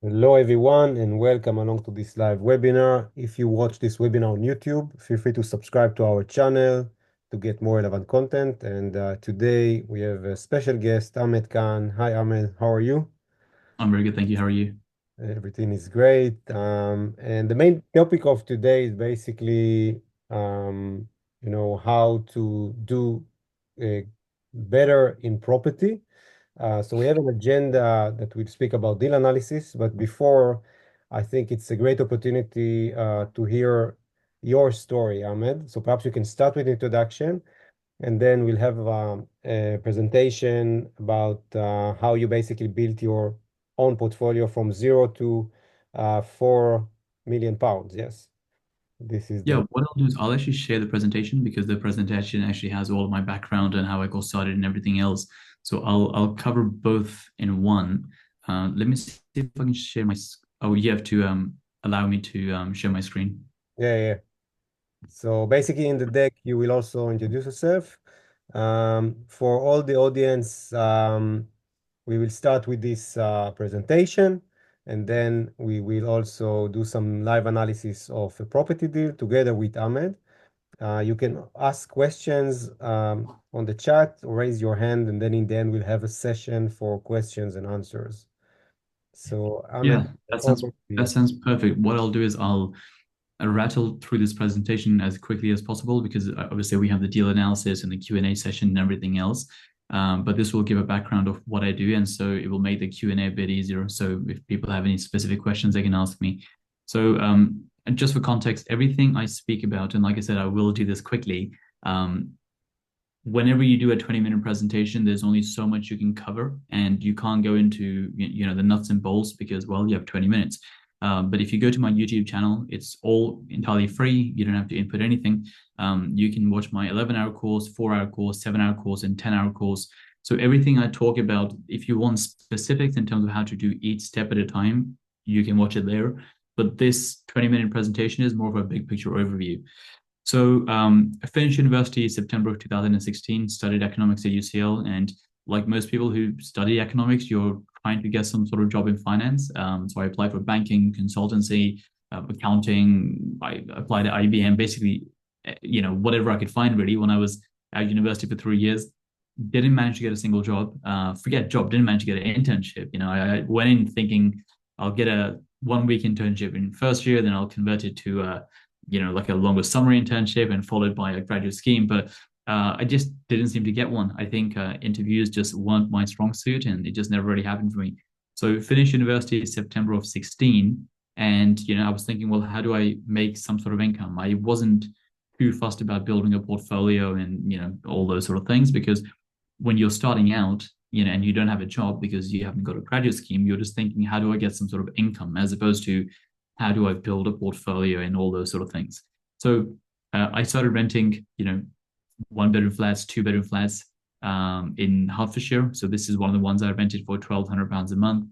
Hello, everyone, and welcome along to this live webinar. If you watch this webinar on YouTube, feel free to subscribe to our channel to get more relevant content. And today we have a special guest, Ahmed Khan. Hi, Ahmed. How are you? I'm very good, thank you. How are you? Everything is great. And the main topic of today is basically, how to do uh, better in property. So we have an agenda that will speak about deal analysis, but before, I think it's a great opportunity to hear your story, Ahmed. So perhaps you can start with introduction, and then we'll have a presentation about how you basically built your own portfolio from zero to 4 million pounds. Yes, this is Yeah, the what I'll do is I'll actually share the presentation because the presentation actually has all of my background and how I got started and everything else. So I'll cover both in one. Let me see if I can share oh, you have to allow me to share my screen. yeah, yeah. So basically, in the deck, you will also introduce yourself. For all the audience, we will start with this presentation, and then we will also do some live analysis of a property deal together with Ahmed. You can ask questions on the chat or raise your hand, and then in the end, we'll have a session for questions and answers. So, Yeah, Ahmed, that sounds over to that you. sounds perfect. What I'll do is I'll rattle through this presentation as quickly as possible because obviously we have the deal analysis and the Q&A session and everything else. But this will give a background of what I do, and so it will make the Q&A a bit easier. So if people have any specific questions, they can ask me. So and just for context, everything I speak about, and like I said, I will do this quickly. Um, Whenever you do a 20-minute presentation, there's only so much you can cover, and you can't go into the nuts and bolts because, well, you have 20 minutes. But if you go to my YouTube channel, it's all entirely free. You don't have to input anything. You can watch my 11-hour course, 4-hour course, 7-hour course, and 10-hour course. So everything I talk about, if you want specifics in terms of how to do each step at a time, you can watch it there. But this 20-minute presentation is more of a big picture overview. So I finished university September of 2016, studied economics at UCL. And like most people who study economics, you're trying to get some sort of job in finance. So I applied for banking, consultancy, accounting. I applied at IBM, basically, whatever I could find really when I was at university for 3 years. Didn't manage to get a single job. Forget job, didn't manage to get an internship. I went in thinking I'll get a 1 week internship in first year, then I'll convert it to like a longer summer internship and followed by a graduate scheme. But I just didn't seem to get one. I think interviews just weren't my strong suit, and it just never really happened for me. So finished university in September of 16, and I was thinking, well, how do I make some sort of income? I wasn't too fussed about building a portfolio and all those sort of things because when you're starting out, and you don't have a job because you haven't got a graduate scheme, you're just thinking, how do I get some sort of income as opposed to how do I build a portfolio and all those sort of things. So I started renting, 1 bedroom flats, 2 bedroom flats in Hertfordshire. So this is one of the ones I rented for £1,200 a month.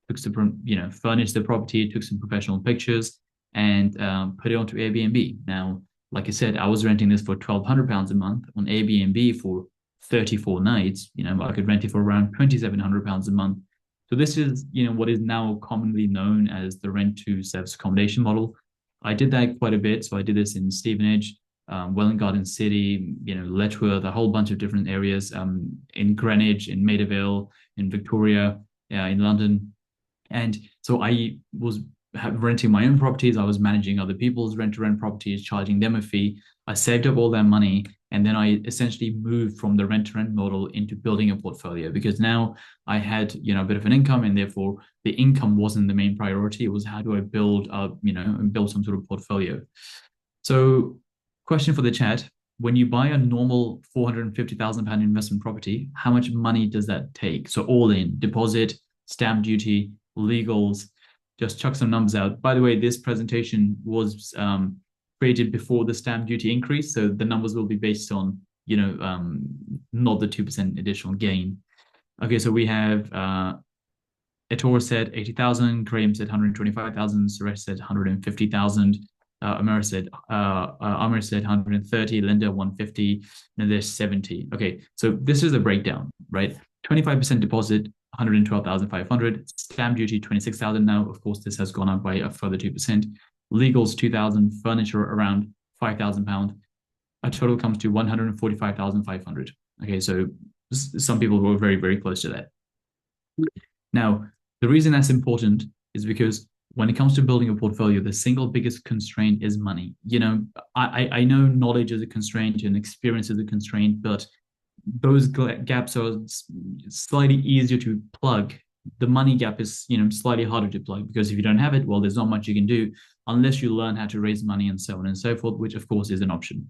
Took some, furnished the property, took some professional pictures, and put it onto Airbnb. Now, like I said, I was renting this for £1,200 a month on Airbnb for 34 nights. I could rent it for around £2,700 a month. So this is, what is now commonly known as the rent to service accommodation model. I did that quite a bit. So I did this in Stevenage, Welwyn Garden City, Letchworth, a whole bunch of different areas, in Greenwich, in Maida Vale, in Victoria, in London. And so I was renting my own properties. I was managing other people's rent to rent properties, charging them a fee. I saved up all that money. And then I essentially moved from the rent to rent model into building a portfolio because now I had, a bit of an income, and therefore the income wasn't the main priority. It was how do I build up, and build some sort of portfolio. So, question for the chat. When you buy a normal £450,000 investment property, how much money does that take? So, all in deposit, stamp duty, legals, just chuck some numbers out. By the way, this presentation was created before the stamp duty increase. So, the numbers will be based on, not the 2% additional gain. Okay, so we have Ettore said 80,000, Graham said 125,000, Suresh said 150,000, Amir said 130, Linda 150, and there's 70. Okay, so this is the breakdown, right? 25% deposit, 112,500. Stamp duty 26,000. Now, of course, this has gone up by a further 2%. Legals 2,000. Furniture around £5,000. A total comes to 145,500. Okay, so some people were very, very close to that. Now, the reason that's important is because when it comes to building a portfolio, the single biggest constraint is money. I know knowledge is a constraint and experience is a constraint, but those gaps are slightly easier to plug. The money gap is, slightly harder to plug because if you don't have it, well, there's not much you can do unless you learn how to raise money and so on and so forth, which of course is an option.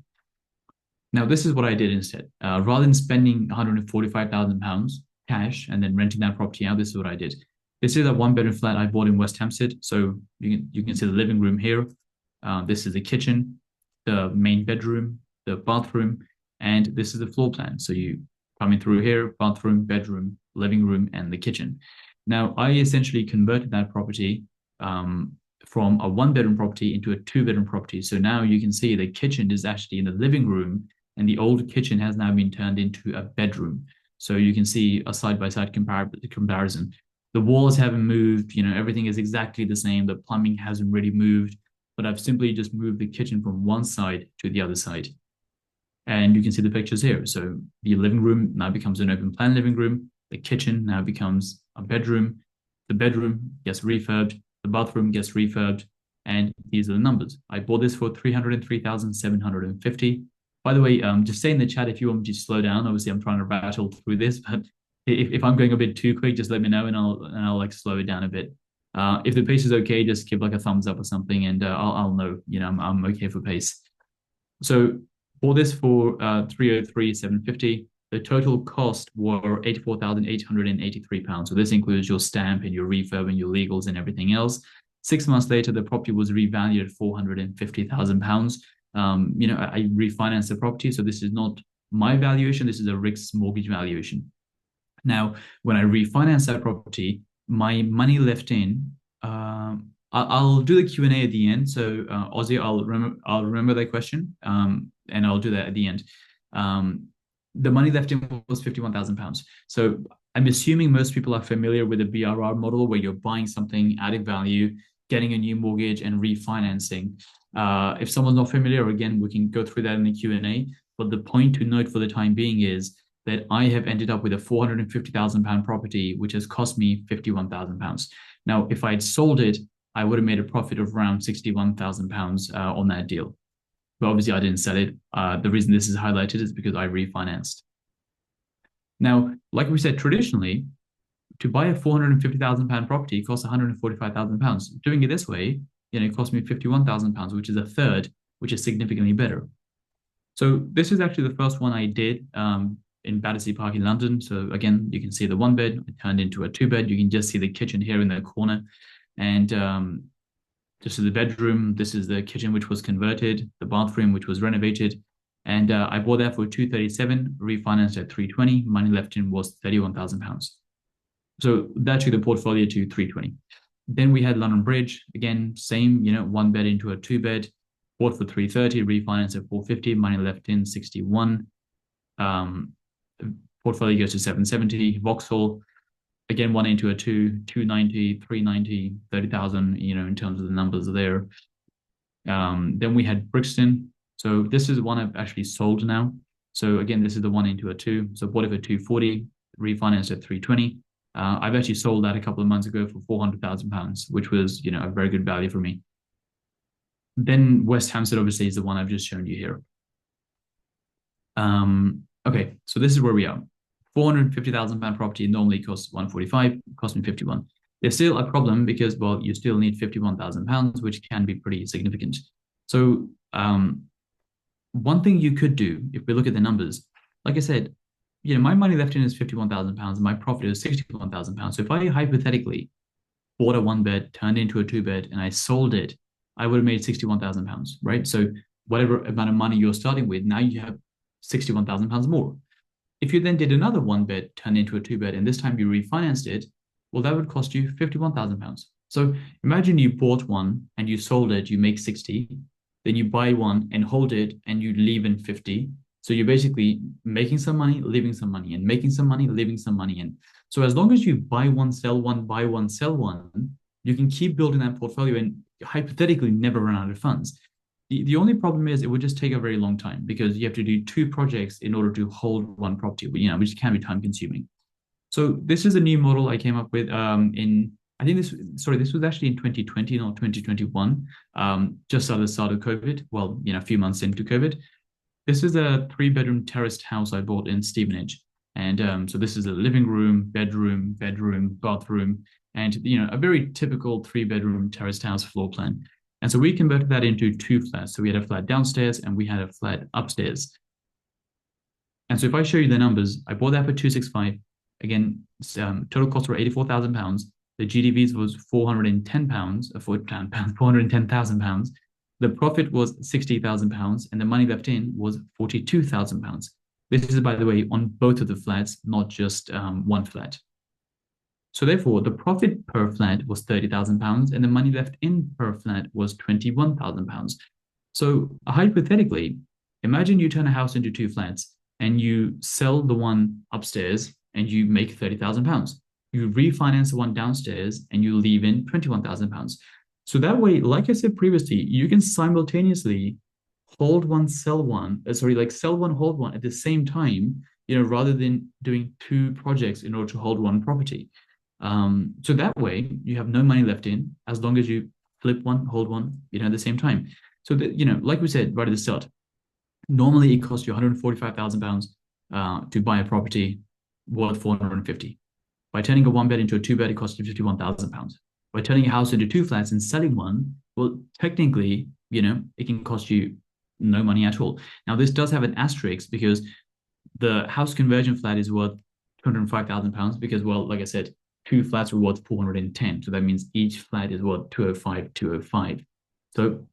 Now, this is what I did instead. Rather than spending £145,000 cash and then renting that property out, this is what I did. This is a one-bedroom flat I bought in West Hampstead. So you can see the living room here. This is the kitchen, the main bedroom, the bathroom, and this is the floor plan. So you coming through here, bathroom, bedroom, living room, and the kitchen. Now, I essentially converted that property from a one-bedroom property into a two-bedroom property. So now you can see the kitchen is actually in the living room, and the old kitchen has now been turned into a bedroom. So you can see a side-by-side comparison. The walls haven't moved, everything is exactly the same. The plumbing hasn't really moved, but I've simply just moved the kitchen from one side to the other side. And you can see the pictures here. So the living room now becomes an open plan living room. The kitchen now becomes a bedroom. The bedroom gets refurbed. The bathroom gets refurbed. And these are the numbers. I bought this for 303,750. By the way, just say in the chat if you want me to slow down. Obviously, I'm trying to rattle through this, but if I'm going a bit too quick, just let me know and I'll like slow it down a bit. If the pace is okay, just give like a thumbs up or something, and I'll know. I'm okay for pace. So bought this for 303,750. The total cost were £84,883. So this includes your stamp and your refurb and your legals and everything else. 6 months later, the property was revalued at £450,000. I refinanced the property, so this is not my valuation. This is a RICS mortgage valuation. Now, when I refinance that property, my money left in. I'll do the Q&A at the end. So Ozzy, I'll remember that question, and I'll do that at the end. The money left in was £51,000. So I'm assuming most people are familiar with the BRR model, where you're buying something, adding value, getting a new mortgage, and refinancing. If someone's not familiar, again, we can go through that in the Q&A. But the point to note for the time being is that I have ended up with a £450,000 property, which has cost me £51,000. Now, if I had sold it, I would have made a profit of around £61,000 on that deal. But obviously, I didn't sell it. The reason this is highlighted is because I refinanced. Now, like we said, traditionally, to buy a £450,000 property costs £145,000. Doing it this way, it cost me £51,000, which is a third, which is significantly better. So this is actually the first one I did in Battersea Park in London. So again, you can see the one bed, it turned into a two bed. You can just see the kitchen here in the corner. And this is the bedroom. This is the kitchen, which was converted, the bathroom, which was renovated. And I bought that for 237, refinanced at 320. Money left in was £31,000. So that took the portfolio to 320. Then we had London Bridge, again, same, one bed into a two bed, bought for 330, refinanced at 450, money left in 61. Portfolio goes to 770. Vauxhall, again, one into a two, 290, 390, 30,000, in terms of the numbers there. Then we had Brixton. So this is the one I've actually sold now. So again, this is the one into a two. So bought it for 240, refinanced at 320. I've actually sold that a couple of months ago for £400,000, which was, a very good value for me. Then West Hampstead, obviously, is the one I've just shown you here. Okay, so this is where we are. £450,000 property normally costs 145, cost me 51. There's still a problem because, well, you still need £51,000, which can be pretty significant. So one thing you could do, if we look at the numbers, like I said, my money left in is £51,000 and my profit is £61,000. So if I hypothetically bought a one bed, turned into a two bed, and I sold it, I would have made £61,000, right? So whatever amount of money you're starting with, now you have £61,000 more. If you then did another one bed, turned into a two bed, and this time you refinanced it, well, that would cost you £51,000. So imagine you bought one and you sold it, you make 60, then you buy one and hold it and you leave in 50. So you're basically making some money, leaving some money, and making some money, leaving some money. And So as long as you buy one, sell one, buy one, sell one, you can keep building that portfolio and hypothetically never run out of funds. The only problem is it would just take a very long time because you have to do two projects in order to hold one property, which can be time consuming. So this is a new model I came up with in I think this was actually in 2020, not 2021, just at the start of COVID. Well, a few months into COVID. This is a three-bedroom terraced house I bought in Stevenage. And so this is a living room, bedroom, bathroom, and a very typical three-bedroom terraced house floor plan. And so we converted that into two flats. So we had a flat downstairs and we had a flat upstairs. And so if I show you the numbers, I bought that for 265. Again, total costs were £84,000. The GDVs was £410, £410,000. The profit was £60,000, and the money left in was £42,000. This is, by the way, on both of the flats, not just one flat. So therefore, the profit per flat was £30,000, and the money left in per flat was £21,000. So hypothetically, imagine you turn a house into two flats and you sell the one upstairs and you make £30,000. You refinance the one downstairs and you leave in £21,000. So that way, like I said previously, you can simultaneously hold one, sell one, like sell one, hold one at the same time, rather than doing two projects in order to hold one property. So that way you have no money left in as long as you flip one, hold one, at the same time. So that, like we said right at the start, normally it costs you £145,000 to buy a property worth 450. By turning a one bed into a two bed, it costs you £51,000. By turning a house into two flats and selling one, well, technically, it can cost you no money at all. Now, this does have an asterisk because the house conversion flat is worth £205,000 because, well, like I said, two flats are worth 410. So that means each flat is worth 205. So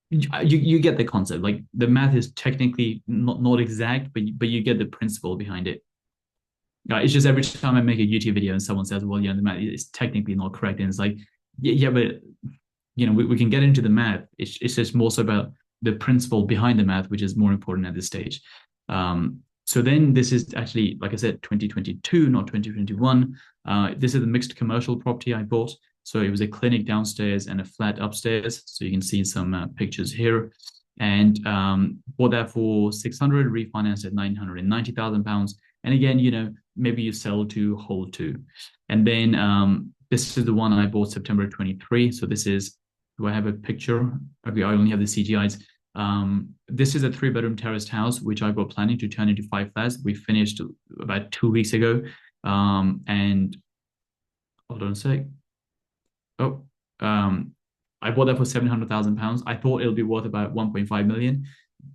you get the concept. Like the math is technically not exact, but you get the principle behind it. It's just every time I make a YouTube video and someone says, well, the math is technically not correct. And it's like, yeah, but, we can get into the math. It's just more so about the principle behind the math, which is more important at this stage. So then this is actually, like I said, 2022, not 2021. This is the mixed commercial property I bought. So it was a clinic downstairs and a flat upstairs. So you can see some pictures here. And bought that for 600, refinanced at £990,000. And again, maybe you sell to, hold to. And then this is the one I bought September 23. So this is, do I have a picture? Okay, I only have the CGIs. This is a three-bedroom terraced house, which I got planning to turn into five flats. We finished about 2 weeks ago. And hold on a sec. Oh, I bought that for £700,000. I thought it'll be worth about 1.5 million.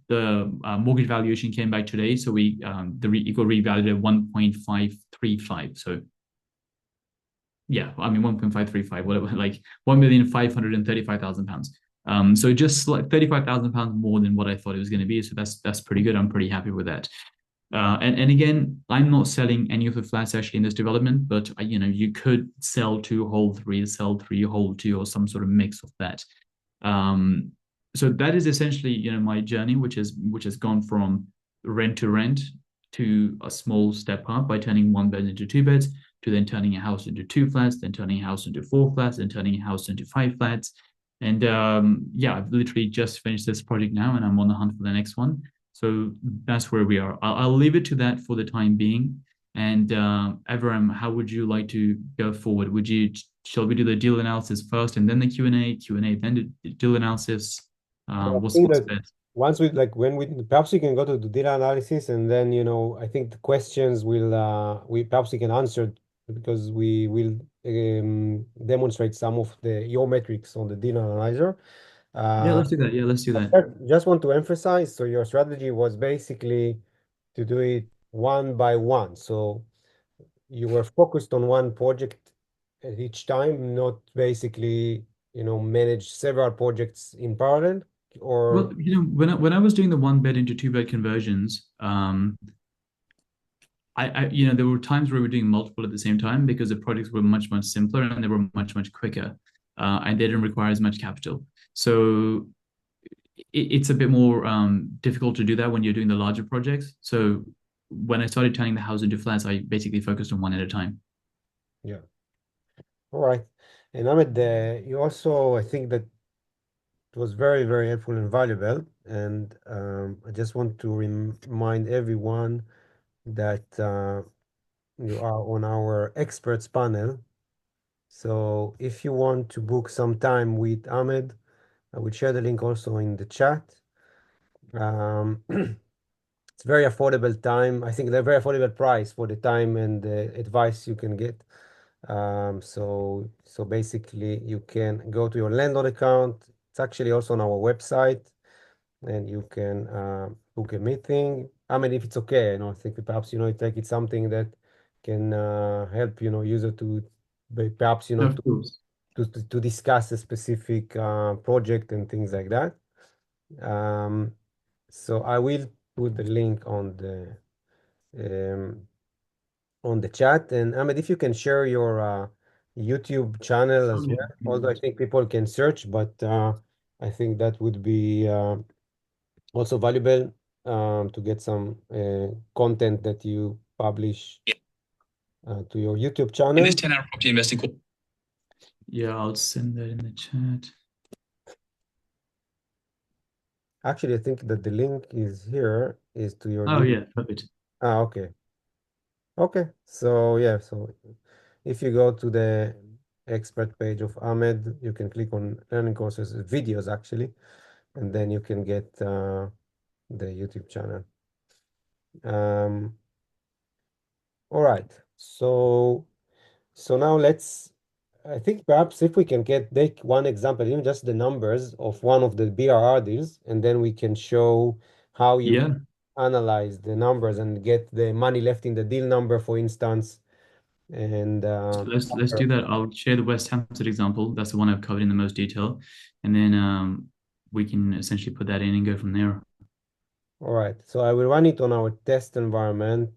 The mortgage valuation came back today, so it got revalued at 1.535. So yeah, I mean 1.535, whatever, like £1,535,000. So just like £35,000 more than what I thought it was going to be. So that's pretty good. I'm pretty happy with that. And again, I'm not selling any of the flats actually in this development, but you could sell two, hold three, sell three, hold two, or some sort of mix of that. So that is essentially my journey, which has gone from rent to a small step up by turning one bed into two beds, to then turning a house into two flats, then turning a house into four flats, then turning a house into five flats. And yeah, I've literally just finished this project now, and I'm on the hunt for the next one. So that's where we are. I'll leave it to that for the time being. And Evram, how would you like to go forward? Shall we do the deal analysis first and then the Q&A, then the deal analysis? I What's think that best? once we like when we perhaps we can go to the data analysis, and then I think the questions will we perhaps we can answer because we will demonstrate some of your metrics on the data analyzer. Yeah, Uh, let's do that. Yeah, let's do that. just want to emphasize, so your strategy was basically to do it one by one. So you were focused on one project at each time, not basically, manage several projects in parallel, or Well, when I was doing the one bed into two bed conversions, there were times where we were doing multiple at the same time because the projects were much, much simpler and they were much, much quicker, and they didn't require as much capital. So it's a bit more difficult to do that when you're doing the larger projects. So when I started turning the house into flats, I basically focused on one at a time. Yeah. All right. And Ahmed, you also, I think that it was very, very helpful and valuable. And I just want to remind everyone that you are on our experts panel. So if you want to book some time with Ahmed, I will share the link also in the chat. It's very affordable time. I think they're very affordable price for the time and the advice you can get. So basically you can go to your landlord account. It's actually also on our website, and you can book a meeting. I mean, if it's okay, I think that perhaps, take it something that can help, user to perhaps, Of course. to discuss a specific project and things like that. Um, so I will put the link um, on the chat. And Ahmed, if you can share your YouTube channel Oh as yeah. well, although I think people can search, but I think that would be also valuable to get some content that you publish to your YouTube In this channel. 10-hour property investing course. Yeah, I'll send that in the chat. Actually, I think that the link is here, is to your Oh YouTube. yeah, perfect. Okay. Okay. So yeah, so if you go to the expert page of Ahmed, you can click on learning courses, videos actually, and then you can get the YouTube channel. Um, all right. So now I think perhaps if we can take one example, even just the numbers of one of the BRR deals, and then we can show how you can Yeah. analyze the numbers and get the money left in the deal number, for instance. And So let's do that. I'll share the West Hampstead example. That's the one I've covered in the most detail, and then we can essentially put that in and go from there. all right, so I will run it on our test environment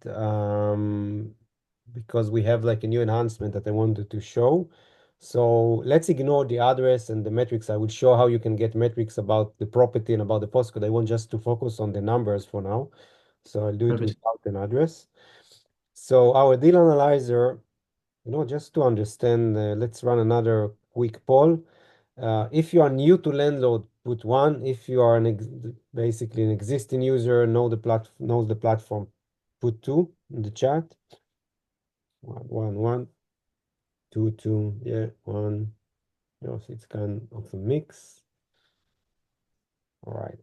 because we have like a new enhancement that I wanted to show. So let's ignore the address and the metrics. I will show how you can get metrics about the property and about the postcode. I want just to focus on the numbers for now. So I'll do it Perfect. without an address. So our deal analyzer, just to understand, let's run another quick poll. If you are new to landlord, put one. If you are basically an existing user, knows the platform, put two in the chat. One, two. Yeah, one. It's kind of a mix. All right.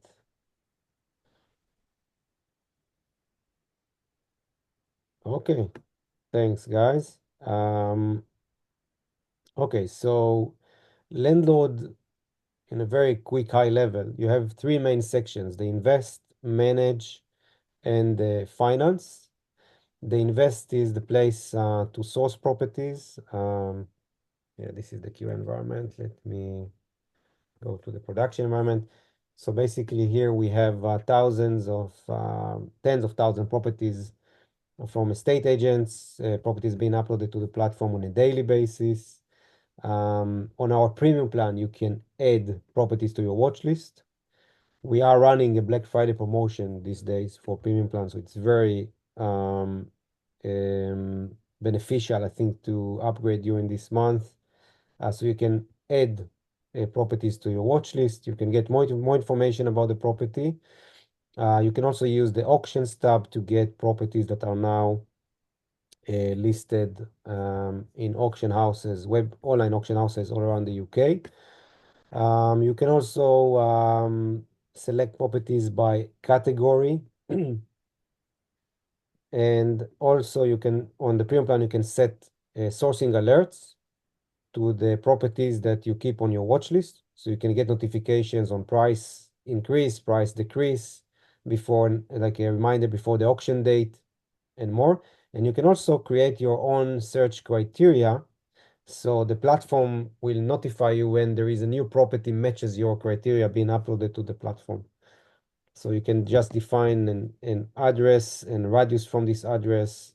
Okay. Thanks, guys. Okay, so landlord in a very quick high level, you have three main sections: the invest, manage, and the finance. The invest is the place to source properties. Yeah, this is the Q environment. Let me go to the production environment. So basically here we have tens of thousands properties from estate agents, properties being uploaded to the platform on a daily basis. On our premium plan, you can add properties to your watch list. We are running a Black Friday promotion these days for premium plans, so it's very beneficial, I think, to upgrade during this month. So you can add properties to your watch list. You can get more information about the property. You can also use the auctions tab to get properties that are now listed in auction houses, online auction houses all around the UK. You can also select properties by category. And also on the premium plan, you can set sourcing alerts to the properties that you keep on your watch list. So you can get notifications on price increase, price decrease before, like a reminder before the auction date and more. And you can also create your own search criteria. So the platform will notify you when there is a new property matches your criteria being uploaded to the platform. So you can just define an address and radius from this address,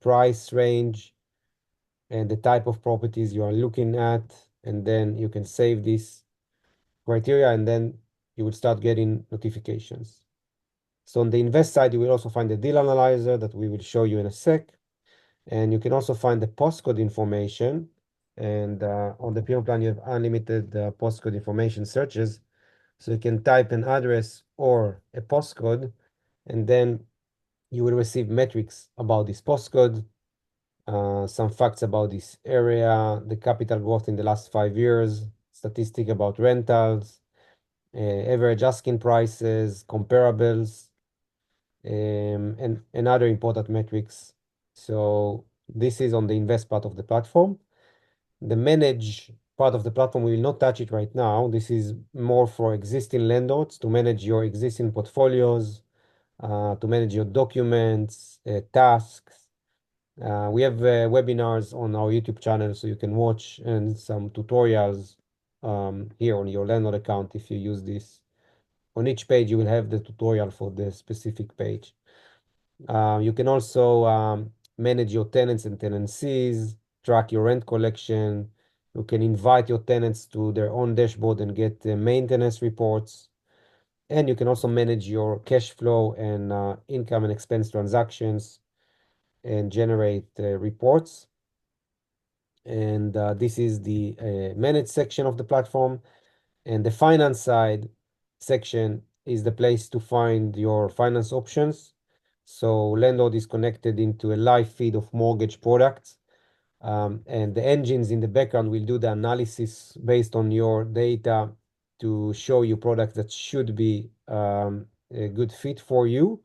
price range, and the type of properties you are looking at. And then you can save this criteria, and then you will start getting notifications. So on the invest side, you will also find the deal analyzer that we will show you in a sec. And you can also find the postcode information. And on the premium plan, you have unlimited postcode information searches. So you can type an address or a postcode, and then you will receive metrics about this postcode, some facts about this area, the capital growth in the last 5 years, statistic about rentals, average asking prices, comparables, and other important metrics. So this is on the invest part of the platform. The manage part of the platform, we will not touch it right now. This is more for existing landlords to manage your existing portfolios, to manage your documents, tasks. We have webinars on our YouTube channel, so you can watch, and some tutorials here on your landlord account if you use this. On each page, you will have the tutorial for the specific page. You can also manage your tenants and tenancies, track your rent collection. You can invite your tenants to their own dashboard and get maintenance reports. And you can also manage your cash flow and income and expense transactions and generate reports. And this is the manage section of the platform. And the finance side section is the place to find your finance options. So landlord is connected into a live feed of mortgage products. And the engines in the background will do the analysis based on your data to show you products that should be a good fit for you.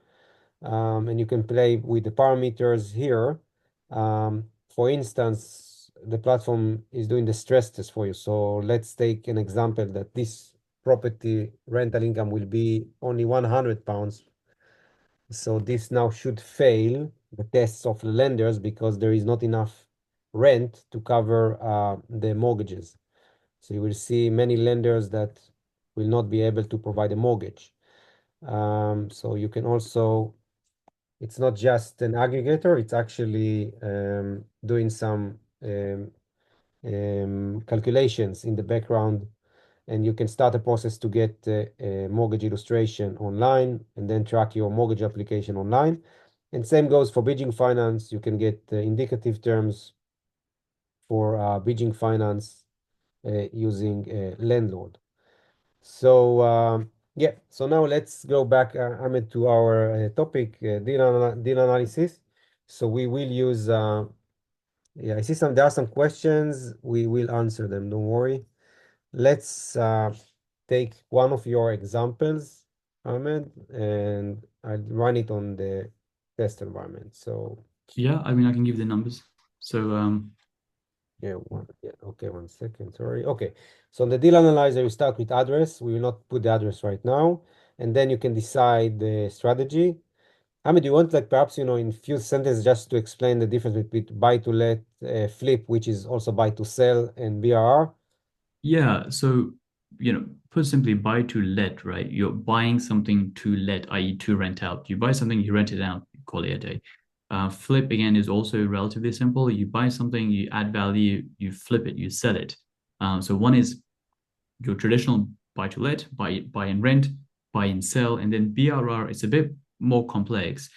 And you can play with the parameters here. For instance, the platform is doing the stress test for you. So let's take an example that this property rental income will be only £100. So this now should fail the tests of the lenders because there is not enough rent to cover the mortgages. So you will see many lenders that will not be able to provide a mortgage. So you can also, it's not just an aggregator, it's actually doing some calculations in the background, and you can start a process to get a mortgage illustration online and then track your mortgage application online. And same goes for bridging finance. You can get indicative terms for bridging finance using landlord. So yeah, so now let's go back, Ahmed, to our topic, deal analysis. So we will use, yeah, I see there are some questions. We will answer them, don't worry. Let's take one of your examples, Ahmed, and I'll run it on the test environment. So Yeah, I mean, I can give the numbers. So yeah, okay, 1 second, sorry. Okay, so on the deal analyzer, you start with address. We will not put the address right now, and then you can decide the strategy. Ahmed, do you want, like, perhaps, in few sentences just to explain the difference between buy to let, flip, which is also buy to sell, and BRR? yeah, so put simply, buy to let, right? You're buying something to let, i.e., to rent out. You buy something, you rent it out, you call it a day. Flip again is also relatively simple. You buy something, you add value, you flip it, you sell it. So one is your traditional buy to let, buy and rent, buy and sell, and then BRR is a bit more complex.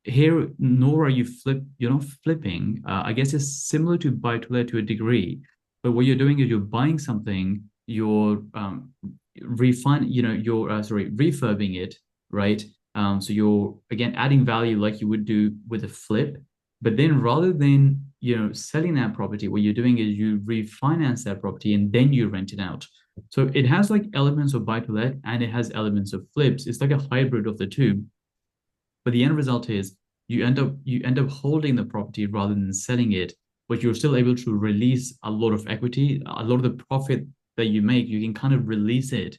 Here, nor are you're not flipping. I guess it's similar to buy to let to a degree, but what you're doing is you're buying something, you're refurbing it, right? So you're again adding value like you would do with a flip, but then rather than selling that property, what you're doing is you refinance that property and then you rent it out. So it has like elements of buy to let and it has elements of flips. It's like a hybrid of the two. But the end result is you end up holding the property rather than selling it, but you're still able to release a lot of equity, a lot of the profit that you make, you can kind of release it,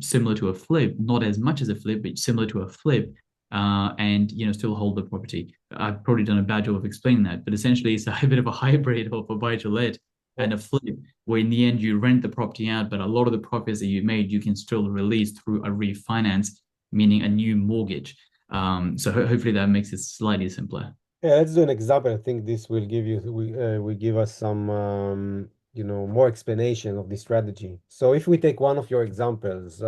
similar to a flip, not as much as a flip, but similar to a flip, and still hold the property. I've probably done a bad job of explaining that, but essentially it's a bit of a hybrid of a buy to let and a flip, where in the end you rent the property out, but a lot of the profits that you made you can still release through a refinance, meaning a new mortgage. So hopefully that makes it slightly simpler. Yeah, let's do an example. I think this will give us some more explanation of the strategy. So if we take one of your examples,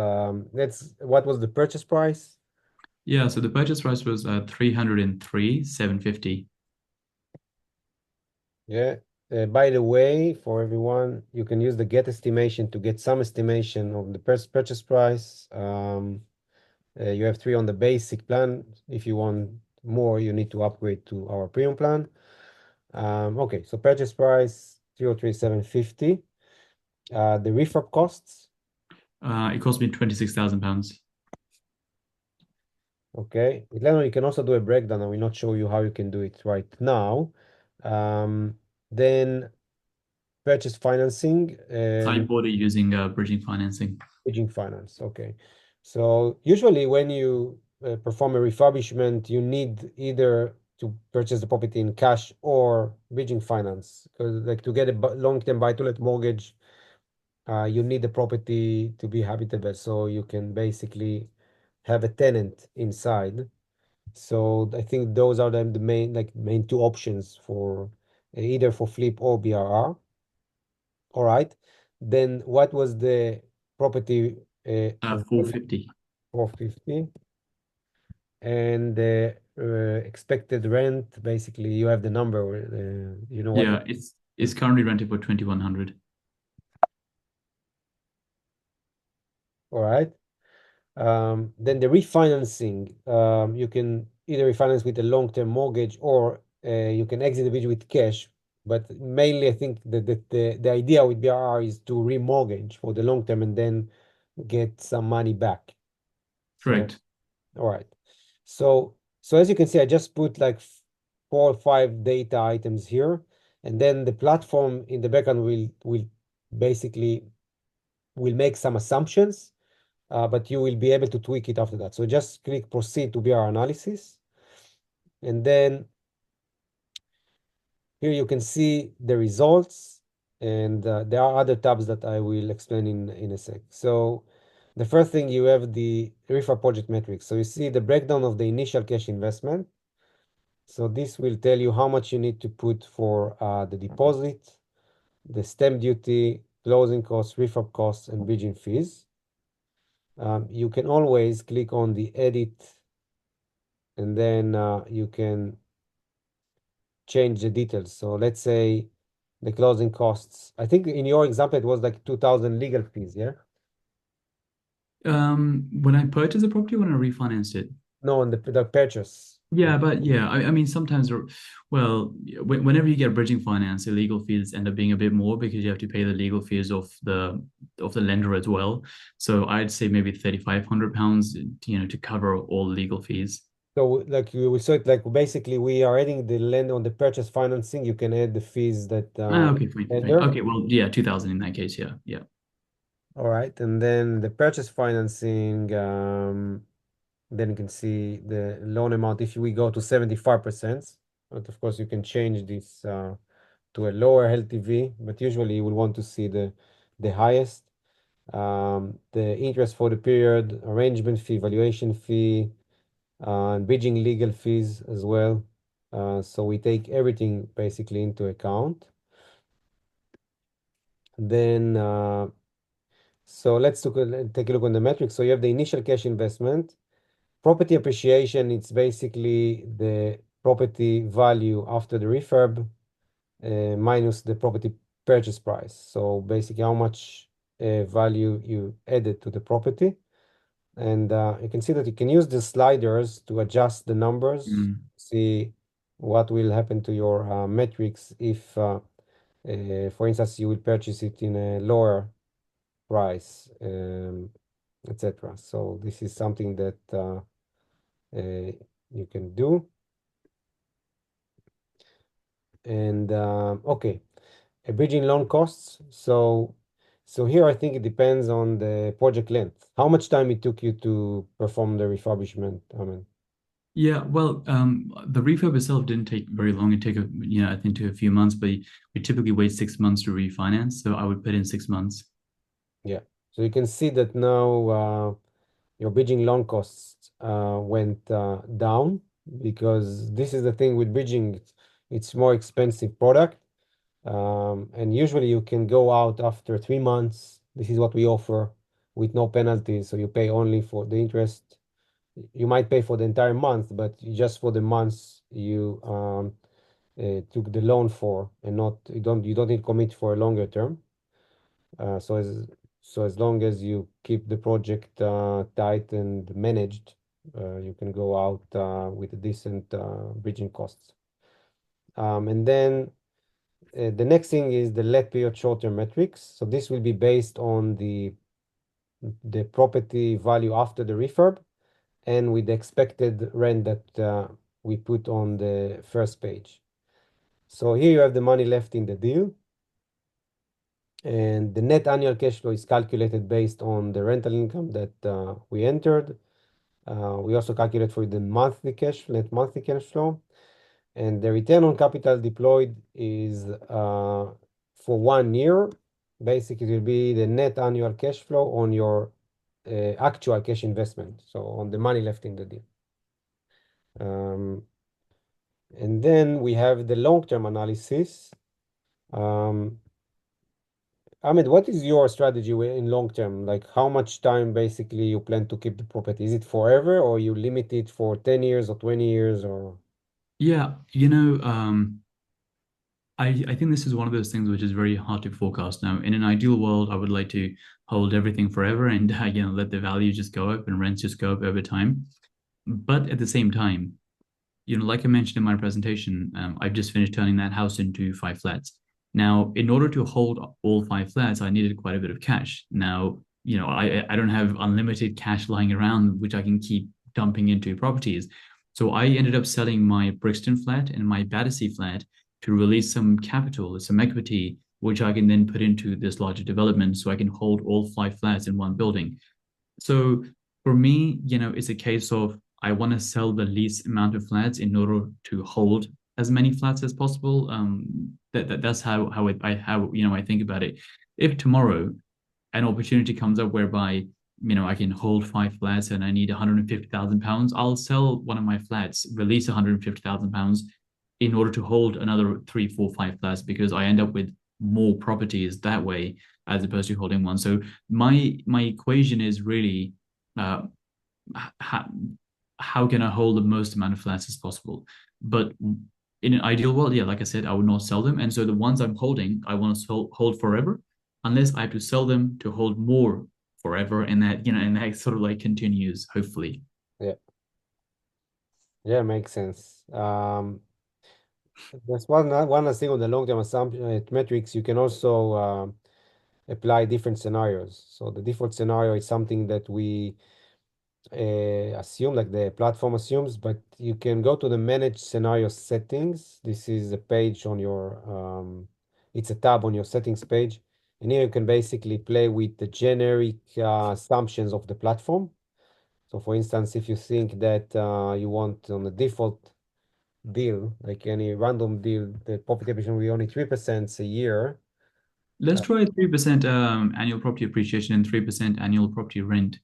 let's what was the purchase price? Yeah, so the purchase price was 303,750. Yeah. By the way, for everyone, you can use the get estimation to get some estimation of the purchase price. You have three on the basic plan. If you want more, you need to upgrade to our premium plan. Okay, so purchase price 303,750. The refurb costs. It cost me £26,000. Okay, Leonard, you can also do a breakdown. I will not show you how you can do it right now. Then purchase financing I and bought it using bridging financing. bridging finance. Okay, so usually when you perform a refurbishment, you need either to purchase the property in cash or bridging finance. Because like to get a long-term buy-to-let mortgage, you need the property to be habitable, so you can basically have a tenant inside. So I think those are the main two options for either for flip or BRR. All right. Then what was the property 450. 450 and the expected rent, basically you have the number, you know what? Yeah, it's currently rented for 2,100. All right. Then the refinancing, you can either refinance with a long-term mortgage or you can exit the bridge with cash. But mainly, I think that the idea with BRR is to remortgage for the long term and then get some money back. So, Correct. all right. So as you can see, I just put like 4 or 5 data items here, and then the platform in the backend will basically will make some assumptions, but you will be able to tweak it after that. So just click proceed to BR analysis. And then here you can see the results. And there are other tabs that I will explain in a sec. So the first thing you have the refer project metrics. So you see the breakdown of the initial cash investment. So this will tell you how much you need to put for the deposit, the stamp duty, closing costs, refurb costs, and bridging fees. You can always click on the edit and then you can change the details. So let's say the closing costs. I think in your example, it was like 2,000 legal fees, yeah? When I purchased the property, when I refinanced it. No, on the purchase. Yeah, but yeah, I mean, sometimes, well, whenever you get bridging finance, the legal fees end up being a bit more because you have to pay the legal fees of the lender as well. So I'd say maybe £3,500, to cover all legal fees. So like we saw it like basically we are adding the lend on the purchase financing. You can add the fees that Okay, fine, fine. lender. Okay, well, yeah, 2,000 in that case. Yeah, yeah. All right, and then the purchase financing. Then you can see the loan amount. If we go to 75%, but of course you can change this to a lower LTV, but usually you will want to see the highest. The interest for the period, arrangement fee, valuation fee, and bridging legal fees as well. So we take everything basically into account. Then, so take a look on the metrics. So you have the initial cash investment. Property appreciation, it's basically the property value after the refurb minus the property purchase price. So basically how much value you added to the property. And you can see that you can use the sliders to adjust the numbers, Mm. see what will happen to your metrics if, for instance, you will purchase it in a lower price, etc. So this is something that you can do. And okay, bridging loan costs. So here I think it depends on the project length. How much time it took you to perform the refurbishment? I mean, Yeah, well, the refurb itself didn't take very long. It took I think took a few months, but we typically wait 6 months to refinance. So I would put in 6 months. yeah. So you can see that now your bridging loan costs went down because this is the thing with bridging. It's more expensive product. And usually you can go out after 3 months. This is what we offer with no penalties. So you pay only for the interest. you might pay for the entire month, but just for the months you took the loan for, and not you don't need to commit for a longer term. Uh, so as so as long as you keep the project tight and managed, you can go out with a decent bridging costs. And then the next thing is the let period short-term metrics. So this will be based on the property value after the refurb and with the expected rent that we put on the first page. So here you have the money left in the deal, and the net annual cash flow is calculated based on the rental income that we entered. We also calculate for the net monthly cash flow, and the return on capital deployed is for 1 year. Basically, it will be the net annual cash flow on your actual cash investment, so on the money left in the deal. And then we have the long-term analysis. Um, Ahmed, what is your strategy in long term? Like how much time basically you plan to keep the property? Is it forever or you limit it for 10 years or 20 years or? Yeah, I think this is one of those things which is very hard to forecast. Now, in an ideal world, I would like to hold everything forever and let the value just go up and rents just go up over time. But at the same time, like I mentioned in my presentation, I've just finished turning that house into 5 flats. Now, in order to hold all 5 flats, I needed quite a bit of cash. Now, I don't have unlimited cash lying around, which I can keep dumping into properties. So I ended up selling my Brixton flat and my Battersea flat to release some capital, some equity, which I can then put into this larger development so I can hold all 5 flats in one building. So for me, it's a case of I want to sell the least amount of flats in order to hold as many flats as possible. That's how I think about it. If tomorrow an opportunity comes up whereby I can hold 5 flats and I need 150,000 pounds, I'll sell one of my flats, release 150,000 pounds in order to hold another three, four, 5 flats because I end up with more properties that way as opposed to holding one. So my equation is really uh, how, how can I hold the most amount of flats as possible? But in an ideal world, yeah, like I said, I would not sell them. And so the ones I'm holding, I want to hold forever, unless I have to sell them to hold more forever. And that sort of like continues, hopefully. Yeah, yeah, makes sense. That's one last thing on the long-term assumption metrics. You can also apply different scenarios. So the default scenario is something that we assume, like the platform assumes, but you can go to the manage scenario settings. This is a page on your, it's a tab on your settings page. And here you can basically play with the generic assumptions of the platform. So for instance, if you think that you want on the default deal, like any random deal, the property appreciation will be only 3% a year. Let's Uh, try 3% annual property appreciation and 3% annual property rent.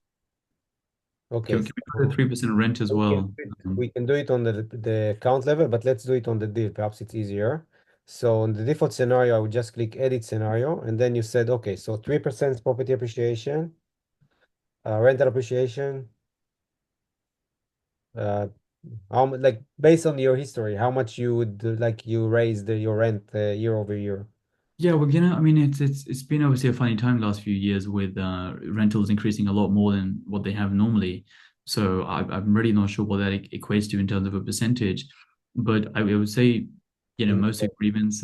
okay, Can we try the so 3% rent as we can well? do it we can do it on the account level, but let's do it on the deal. Perhaps it's easier. So on the default scenario, I would just click edit scenario, and then you said, okay, so 3% property appreciation, rental appreciation, uh, like based on your history, how much you would like you raised your rent year over year. Yeah, well, I mean, it's been obviously a funny time the last few years with rentals increasing a lot more than what they have normally. So I'm really not sure what that equates to in terms of a percentage. But I would say, In most agreements,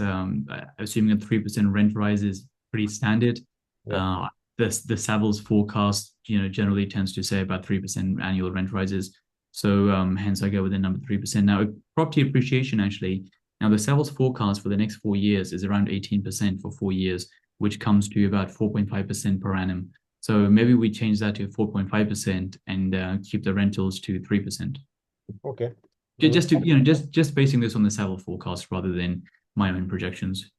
assuming a 3% rent rise is pretty standard. Yeah. Uh, the Savills forecast, generally tends to say about 3% annual rent rises. So hence I go with the number 3%. Now, property appreciation actually. Now, the sales forecast for the next 4 years is around 18% for 4 years, which comes to about 4.5% per annum. So maybe we change that to 4.5% and keep the rentals to 3%. Okay. Just to, just basing this on the Savills forecast rather than my own projections.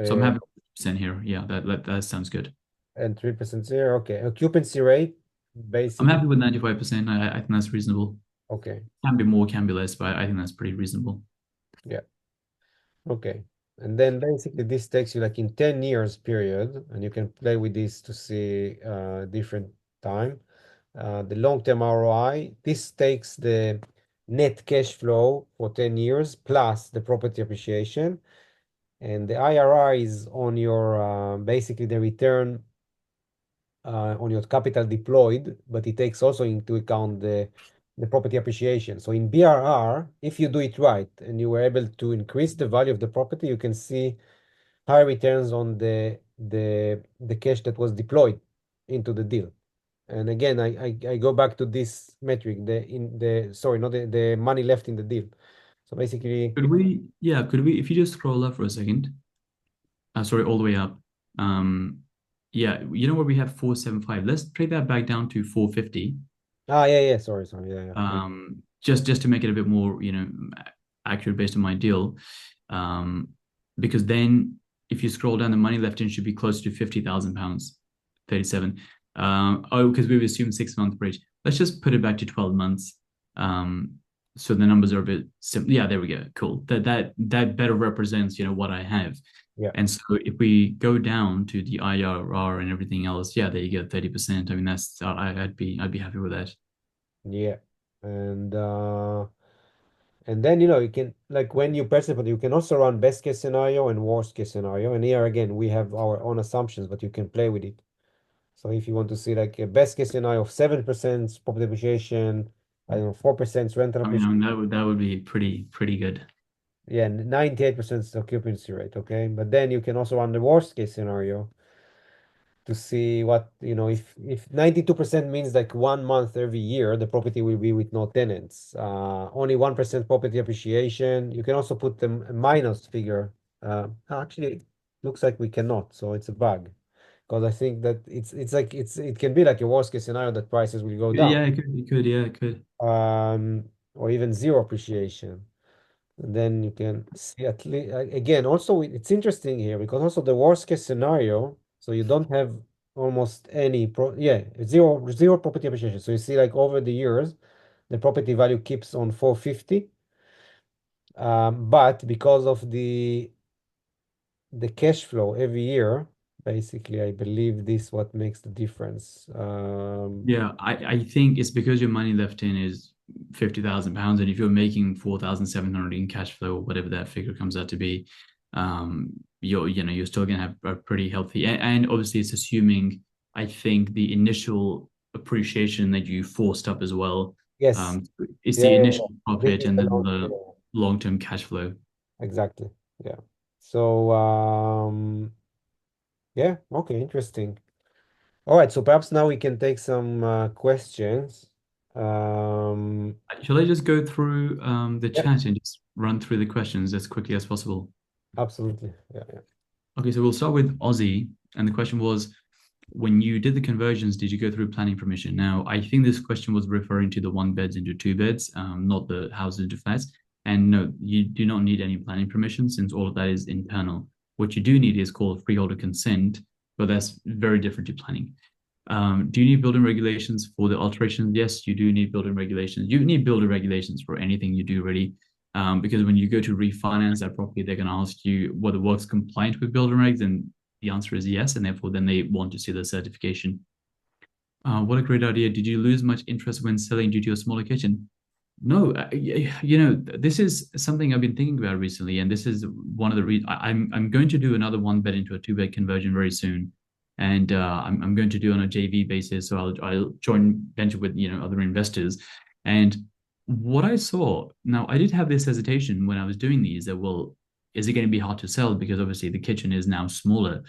So I'm Uh, happy with 3% here. Yeah, that sounds good. and 3% there. Okay. Occupancy rate, I'm basically. happy with 95%. I think that's reasonable. Okay. Can be more, can be less, but I think that's pretty reasonable. Yeah. Okay. And then basically this takes you like in 10 years period, and you can play with this to see different time. the long-term ROI. This takes the net cash flow for 10 years plus the property appreciation. And the IRR is on your basically the return on your capital deployed, but it takes also into account the property appreciation. So in BRR, if you do it right and you were able to increase the value of the property, you can see high returns on the cash that was deployed into the deal. And again, I go back to this metric, sorry, not the money left in the deal. So basically, If you just scroll up for a second, sorry, all the way up. Um, yeah, you know where we have 475. Let's trade that back down to 450. yeah, sorry, yeah. Just to make it a bit more, accurate based on my deal. Um, because then if you scroll down, the money left in should be close to £50,000, 37. Because we've assumed 6 month bridge. Let's just put it back to 12 months. So the numbers are a bit simple. Yeah, there we go. Cool. That better represents, what I have. Yeah, And so if we go down to the IRR and everything else, yeah, there you go, 30%. I mean, that's I'd be happy with that. yeah. And and then you can like when you press it, but you can also run best case scenario and worst case scenario. And here again, we have our own assumptions, but you can play with it. So if you want to see like a best case scenario of 7% property appreciation, I don't know, 4% rental I mean, appreciation, that would be pretty good. yeah, 98% occupancy rate, okay? But then you can also run the worst case scenario to see what, if 92% means like 1 month every year, the property will be with no tenants. Only 1% property appreciation. You can also put the minus figure. Actually, looks like we cannot, so it's a bug. Because I think that it can be like a worst case scenario that prices will go down, Yeah, it could, yeah, it could. or even zero appreciation. And then you can see at least again. Also, it's interesting here because also the worst case scenario. So you don't have almost any zero property appreciation. So you see like over the years, the property value keeps on 450. But because of the cash flow every year, basically, I believe this what makes the difference. Yeah, I think it's because your money left in is £50,000, and if you're making 4,700 in cash flow, whatever that figure comes out to be, you're still gonna have a pretty healthy, and obviously it's assuming, I think, the initial appreciation that you forced up as well. Yes. Um, it's Yeah, the yeah, initial yeah. This profit is and the then long. the Yeah, long-term cash flow. exactly. Yeah. So yeah, okay, interesting. All right, so perhaps now we can take some questions. Um, Shall I just go through the yeah, chat and just run through the questions as quickly as possible? absolutely. Yeah, yeah. Okay, so we'll start with Aussie. And the question was, when you did the conversions, did you go through planning permission? Now, I think this question was referring to the one beds into two beds, not the houses into flats. And no, you do not need any planning permission since all of that is internal. What you do need is called freeholder consent, but that's very different to planning. Do you need building regulations for the alterations? Yes, you do need building regulations. You need building regulations for anything you do really. Because when you go to refinance that property, they're going to ask you whether work's compliant with building regs, and the answer is yes, and therefore then they want to see the certification. What a great idea! Did you lose much interest when selling due to a smaller kitchen? No, this is something I've been thinking about recently, and this is one of the reasons I'm going to do another one bed into a two bed conversion very soon, and I'm going to do on a JV basis. So I'll join venture with other investors, and what I saw now I did have this hesitation when I was doing these that, well, is it going to be hard to sell because obviously the kitchen is now smaller,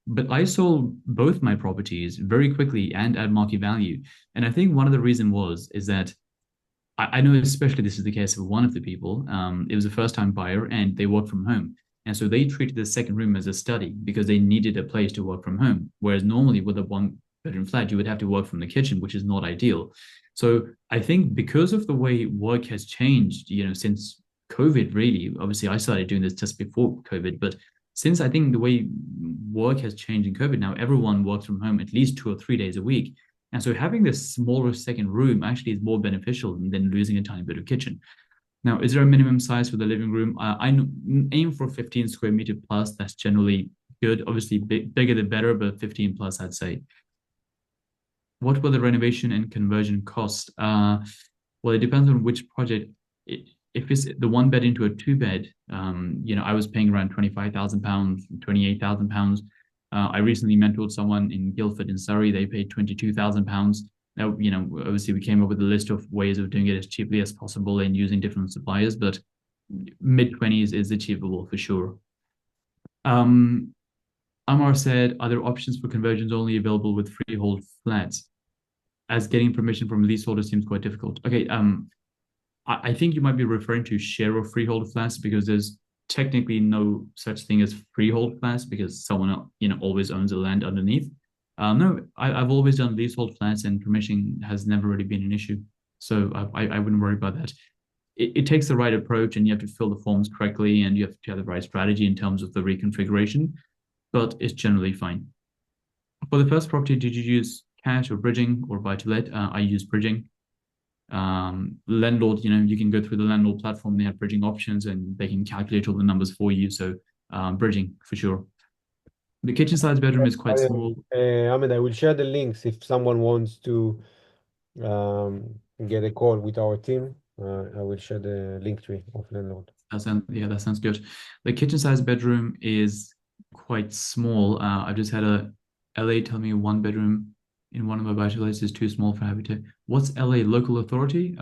but I sold both my properties very quickly and at market value, and I think one of the reason is that I know especially this is the case of one of the people. It was a first time buyer and they work from home. And so they treated the second room as a study because they needed a place to work from home. Whereas normally with a one bedroom flat, you would have to work from the kitchen, which is not ideal. So I think because of the way work has changed, since COVID, really, obviously I started doing this just before COVID, but since I think the way work has changed in COVID now, everyone works from home at least 2 or 3 days a week. And so having this smaller second room actually is more beneficial than losing a tiny bit of kitchen. Now, is there a minimum size for the living room? I aim for 15 square meter plus. That's generally good. Obviously, bigger the better, but 15 plus, I'd say. What will the renovation and conversion cost? Well, it depends on which project. If it's the one bed into a two bed, I was paying around £25,000, £28,000. I recently mentored someone in Guildford in Surrey. They paid £22,000. Now, obviously we came up with a list of ways of doing it as cheaply as possible and using different suppliers, but mid 20s is achievable for sure. Um, Amar said, are there options for conversions only available with freehold flats? As getting permission from leaseholder seems quite difficult. Okay, I think you might be referring to share of freehold flats because there's technically no such thing as freehold flats because someone always owns the land underneath. No, I've always done leasehold flats and permission has never really been an issue, so I wouldn't worry about that. It takes the right approach and you have to fill the forms correctly and you have to have the right strategy in terms of the reconfiguration, but it's generally fine. For the first property, did you use cash or bridging or buy to let? I use bridging. Landlord, you can go through the landlord platform. They have bridging options and they can calculate all the numbers for you. So bridging for sure. The kitchen size bedroom is quite small. Ahmed, I will share the links if someone wants to get a call with our team. I will share the link tree of landlord. That sounds good. The kitchen size bedroom is quite small. I just had a LA tell me one bedroom in one of my bachelors is too small for habitat. What's LA local authority?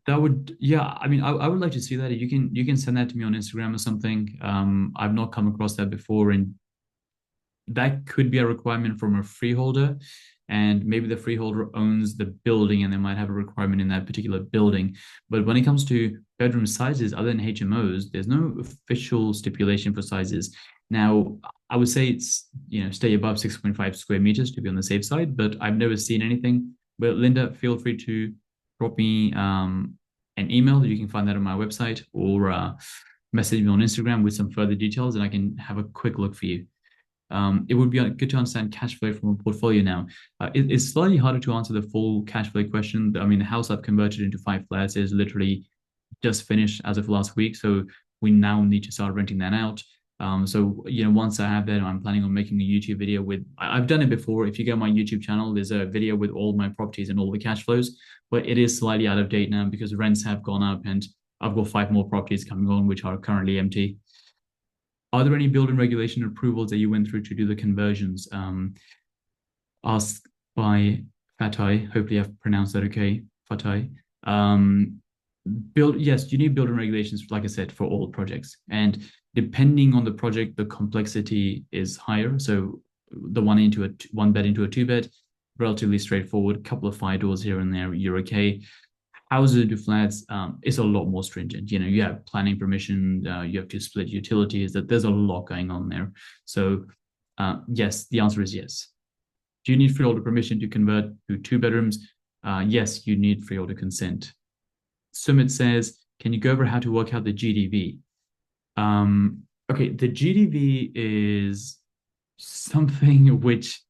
That would, yeah. I mean, I would like to see that. You can send that to me on Instagram or something. I've not come across that before, and that could be a requirement from a freeholder, and maybe the freeholder owns the building and they might have a requirement in that particular building. But when it comes to bedroom sizes other than HMOs, there's no official stipulation for sizes. Now, I would say it's, stay above 6.5 square meters to be on the safe side, but I've never seen anything. But Linda, feel free to drop me an email. You can find that on my website or message me on Instagram with some further details and I can have a quick look for you. It would be good to understand cash flow from a portfolio now. It's slightly harder to answer the full cash flow question. I mean, the house I've converted into 5 flats is literally just finished as of last week. So we now need to start renting that out. So once I have that, I'm planning on making a YouTube video with, I've done it before. If you go on my YouTube channel, there's a video with all my properties and all the cash flows, but it is slightly out of date now because rents have gone up and I've got 5 more properties coming on, which are currently empty. Are there any building regulation approvals that you went through to do the conversions? Asked by Fatai. Hopefully, I've pronounced that okay, Fatai. Yes, you need building regulations, like I said, for all projects. And depending on the project, the complexity is higher. So the one bed into a two bed, relatively straightforward. Couple of fire doors here and there, you're okay. Houses into flats is a lot more stringent. You have planning permission, you have to split utilities. That there's a lot going on there. So yes, the answer is yes. Do you need freeholder permission to convert to 2 bedrooms? Yes, you need freeholder consent. Sumit says, can you go over how to work out the GDV? Okay, the GDV is something which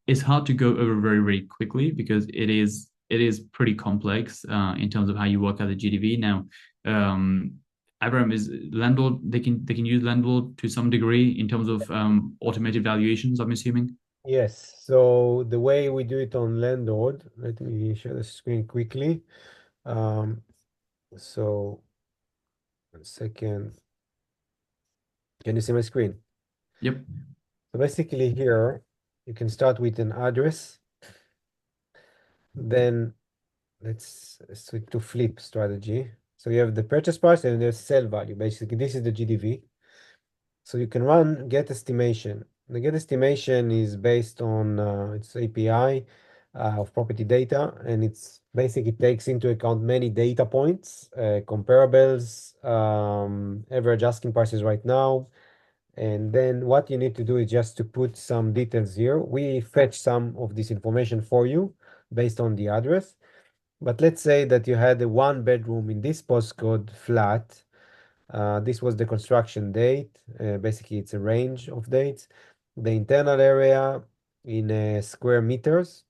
is hard to go over very, very quickly because it is pretty complex in terms of how you work out the GDV. Now, Abraham, is landlord, they can use landlord to some degree in terms of automated valuations, I'm assuming. Yes, so the way we do it on landlord, let me share the screen quickly. Um, so, 1 second. Can you see my screen? Yep. So basically here, you can start with an address. Then let's switch to flip strategy. So you have the purchase price and there's sell value. Basically, this is the GDV. So you can run get estimation. The get estimation is based on its API of property data, and it's basically takes into account many data points, comparables, average asking prices right now. And then what you need to do is just to put some details here. We fetch some of this information for you based on the address. But let's say that you had a 1 bedroom in this postcode flat. This was the construction date. Basically, it's a range of dates. The internal area in square meters,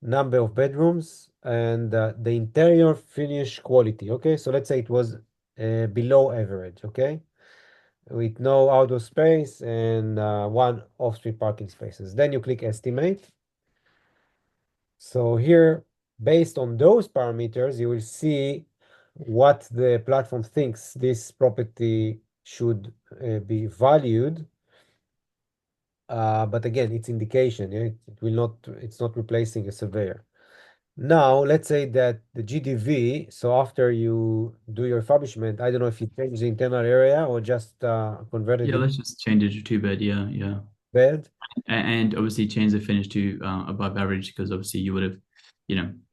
number of bedrooms, and the interior finish quality. Okay, so let's say it was below average. Okay, with no outdoor space and one off-street parking spaces. Then you click estimate. So here, based on those parameters, you will see what the platform thinks this property should be valued. But again, it's indication. Yeah? It will not. It's not replacing a surveyor. Now, let's say that the GDV. So after you do your refurbishment, I don't know if you change the internal area or just converted Yeah, it let's just change it to two bed. Yeah, yeah. bed. And obviously change the finish to above average because obviously you would have,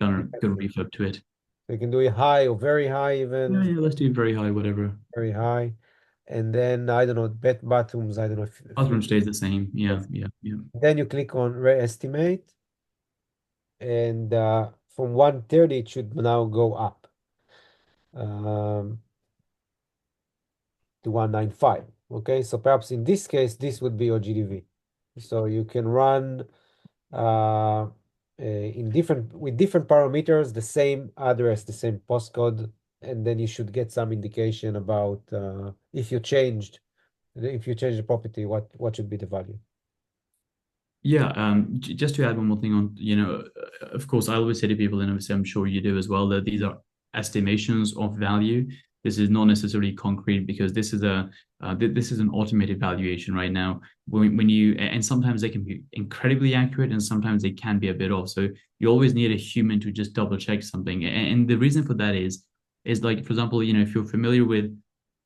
done a good refurb to it. So you can do it high or very high, Yeah, even yeah, let's do very high, whatever. very high. And then I don't know, bathrooms. I don't know if Bathroom stays the same. Yeah, yes. yeah, yeah. Then you click on re-estimate, and from 130 it should now go up um, to 195. Okay, so perhaps in this case this would be your GDV. So you can run in different with different parameters the same address, the same postcode, and then you should get some indication about if you change the property, what should be the value. Yeah, just to add one more thing on, of course, I always say to people, and obviously I'm sure you do as well, that these are estimations of value. This is not necessarily concrete because this is an automated valuation right now. When you and sometimes they can be incredibly accurate, and sometimes they can be a bit off. So you always need a human to just double check something. And the reason for that is like, for example, if you're familiar with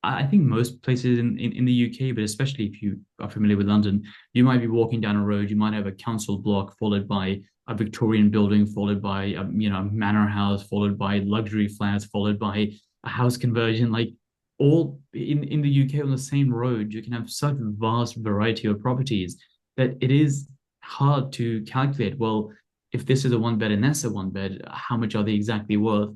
I think most places in the UK, but especially if you are familiar with London, you might be walking down a road, you might have a council block followed by a Victorian building, followed by a manor house, followed by luxury flats, followed by a house conversion. Like all in the UK on the same road, you can have such vast variety of properties that it is hard to calculate. Well, if this is a one bed and that's a one bed, how much are they exactly worth?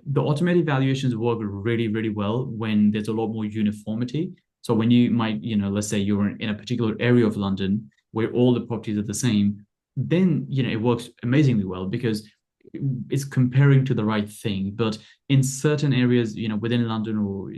The automated valuations work really, really well when there's a lot more uniformity. So when you might, let's say you're in a particular area of London where all the properties are the same, then, it works amazingly well because it's comparing to the right thing. But in certain areas, within London or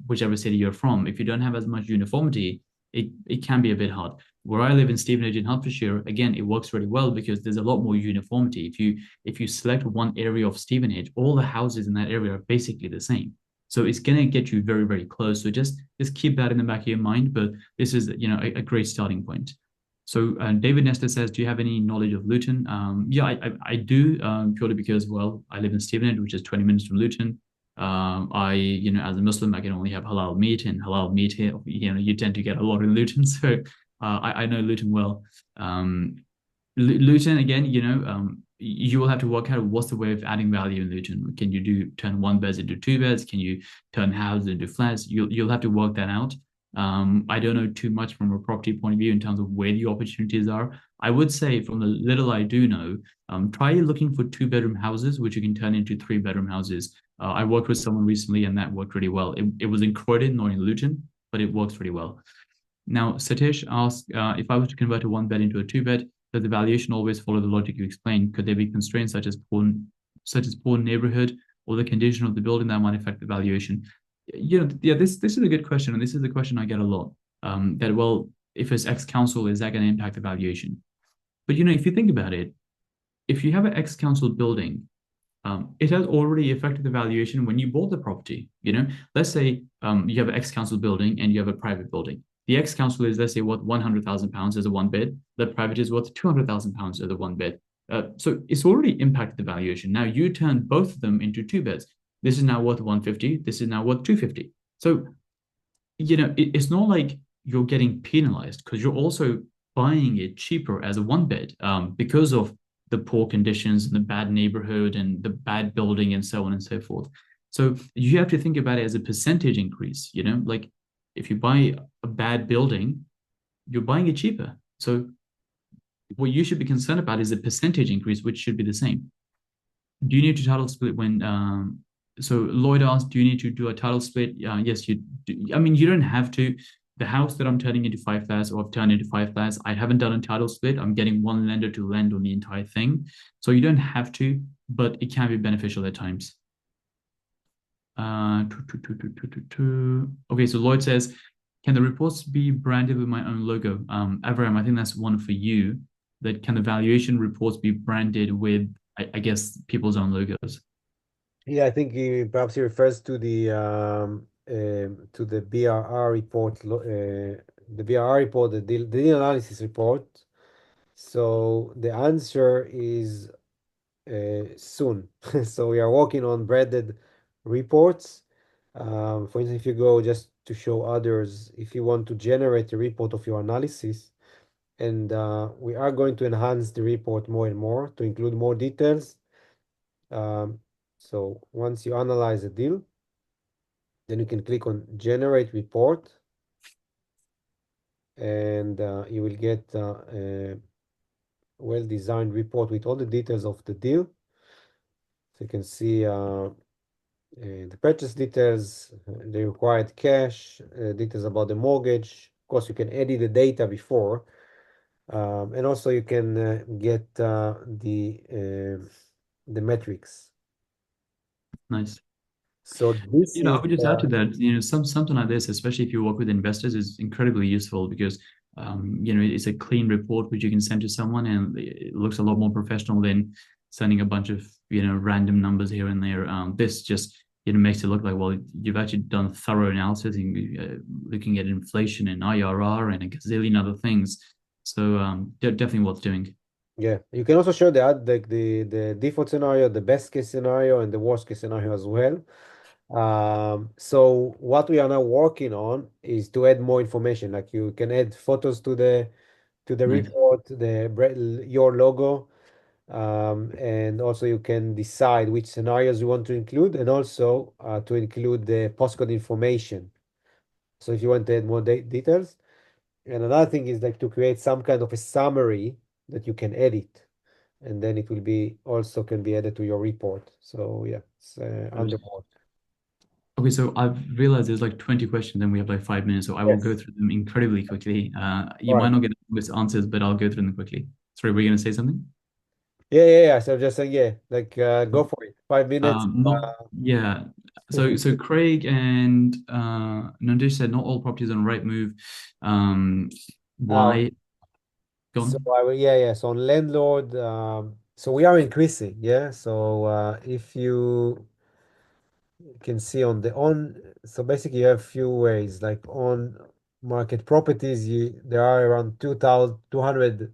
whichever city you're from, if you don't have as much uniformity, it can be a bit hard. Where I live in Stevenage in Hertfordshire, again, it works really well because there's a lot more uniformity. If you select one area of Stevenage, all the houses in that area are basically the same. So it's going to get you very, very close. So just keep that in the back of your mind. But this is a great starting point. So David Nestor says, do you have any knowledge of Luton? Yeah, I do, purely because, well, I live in Stevenage, which is 20 minutes from Luton. As a Muslim, I can only have halal meat, and halal meat here, you tend to get a lot in Luton. So I know Luton well. Luton, again, you will have to work out what's the way of adding value in Luton. Can you turn one beds into two beds? Can you turn houses into flats? You'll have to work that out. I don't know too much from a property point of view in terms of where the opportunities are. I would say from the little I do know, try looking for two-bedroom houses, which you can turn into three-bedroom houses. I worked with someone recently and that worked really well. It was in Croydon, not in Luton, but it works really well. Now, Satish asked, if I was to convert a one bed into a two bed, does the valuation always follow the logic you explained? Could there be constraints such as poor neighborhood or the condition of the building that might affect the valuation? Yeah, this is a good question, and this is the question I get a lot. That well, if it's ex-council, is that going to impact the valuation? But if you think about it, if you have an ex-council building, it has already affected the valuation when you bought the property. Let's say you have an ex-council building and you have a private building. The ex-council is, let's say, worth £100,000 as a one bed. The private is worth £200,000 as a one bed. So it's already impacted the valuation. Now you turn both of them into two beds. This is now worth 150. This is now worth 250. So it's not like you're getting penalized because you're also buying it cheaper as a one bed because of the poor conditions and the bad neighborhood and the bad building and so on and so forth. So you have to think about it as a percentage increase, like if you buy a bad building, you're buying it cheaper. So what you should be concerned about is a percentage increase, which should be the same. Do you need to title split when so Lloyd asked, do you need to do a title split? Yes, you do. I mean, you don't have to. The house that I'm turning into five flats or I've turned into five flats, I haven't done a title split. I'm getting one lender to lend on the entire thing. So you don't have to, but it can be beneficial at times. Okay, so Lloyd says, can the reports be branded with my own logo? Avram, I think that's one for you. That can the valuation reports be branded with, I guess, people's own logos? Yeah, I think perhaps he refers to the BRR report, the BRR report, the deal analysis report. So the answer is soon. So we are working on branded reports. For instance, if you go just to show others, if you want to generate a report of your analysis, and we are going to enhance the report more and more to include more details. Um, so once you analyze a deal, then you can click on Generate Report, and you will get a well-designed report with all the details of the deal. So you can see the purchase details, the required cash, details about the mortgage. Of course, you can edit the data before, and also you can get the metrics. Nice. So this I is would just add to that, something like this, especially if you work with investors, is incredibly useful because, it's a clean report which you can send to someone, and it looks a lot more professional than sending a bunch of, random numbers here and there. This just, makes it look like, well, you've actually done thorough analysis and looking at inflation and IRR and a gazillion other things. So, definitely worth doing. Yeah, you can also show the default scenario, the best case scenario, and the worst case scenario as well. So what we are now working on is to add more information. Like you can add photos to the Nice. report, your logo, and also you can decide which scenarios you want to include, and also to include the postcode information. So if you want to add more details, and another thing is like to create some kind of a summary that you can edit, and then it will be also can be added to your report. So yeah, it's under work. Okay, so I've realized there's like 20 questions and we have like 5 minutes, so I will go Yes. through them incredibly quickly. You All might right. not get the longest answers, but I'll go through them quickly. Sorry, were you going to say something? Yeah. So just saying, yeah, like go for it. 5 minutes. Not, yeah. So Craig and Nandish said not all properties on Rightmove. Um, Uh, why? Go so on. yeah. So on landlord, so we are increasing. Yeah. So if you can see on the on, so basically you have few ways. Like on market properties, there are around 200K.